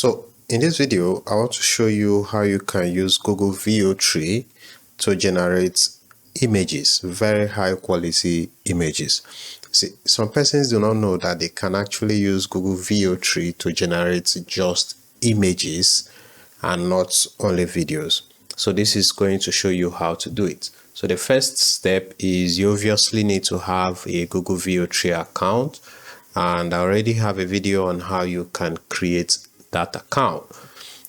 So in this video, I want to show you how you can use Google VO3 to generate images, very high quality images. See, some persons do not know that they can actually use Google VO3 to generate just images and not only videos. So this is going to show you how to do it. So the first step is you obviously need to have a Google VO3 account, and I already have a video on how you can create that account.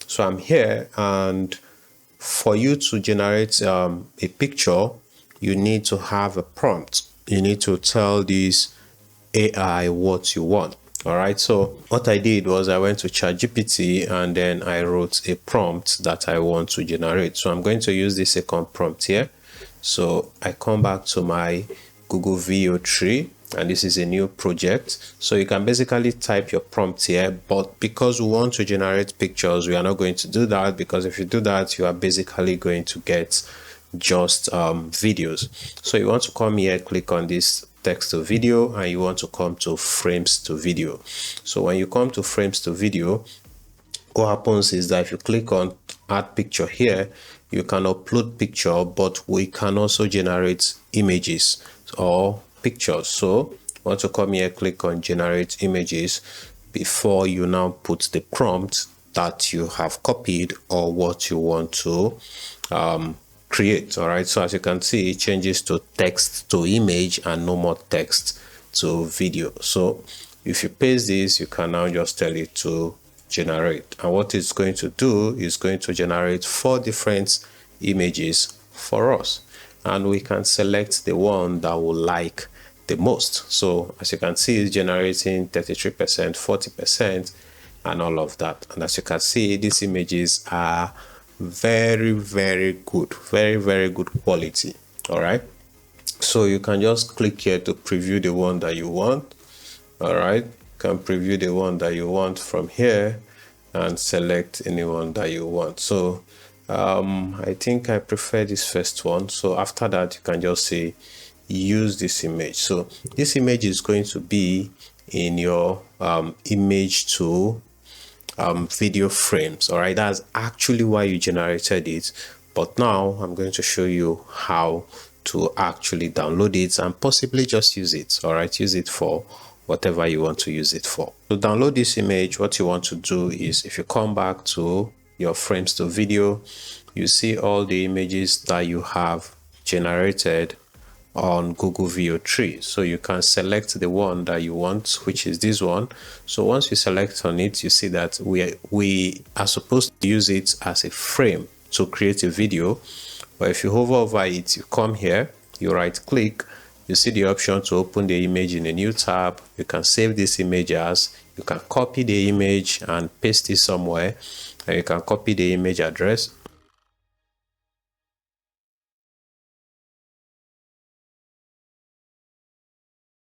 So I'm here, and for you to generate a picture, you need to have a prompt. You need to tell this AI what you want. All right, so what I did was I went to ChatGPT and then I wrote a prompt that I want to generate. So I'm going to use the second prompt here. So I come back to my Google VO3, and this is a new project. So you can basically type your prompt here, but because we want to generate pictures, we are not going to do that, because if you do that, you are basically going to get just videos. So you want to come here, click on this text to video, and you want to come to frames to video. So when you come to frames to video, what happens is that if you click on add picture here, you can upload picture, but we can also generate images or pictures. So you want to come here, click on generate images before you now put the prompt that you have copied or what you want to create. All right, so as you can see, it changes to text to image and no more text to video. So if you paste this, you can now just tell it to generate, and what it's going to do is going to generate 4 different images for us, and we can select the one that we like the most. So as you can see, it's generating 33%, 40%, and all of that. And as you can see, these images are very good, very good quality. All right, so you can just click here to preview the one that you want. All right, you can preview the one that you want from here and select anyone that you want. So I think I prefer this first one. So after that, you can just say use this image. So this image is going to be in your image to video frames. All right, that's actually why you generated it, but now I'm going to show you how to actually download it and possibly just use it. All right, use it for whatever you want to use it for. To download this image, what you want to do is, if you come back to your frames to video, you see all the images that you have generated on Google VO3. So you can select the one that you want, which is this one. So once you select on it, you see that we are supposed to use it as a frame to create a video. But if you hover over it, you come here, you right click, you see the option to open the image in a new tab. You can save this image as, you can copy the image and paste it somewhere, and you can copy the image address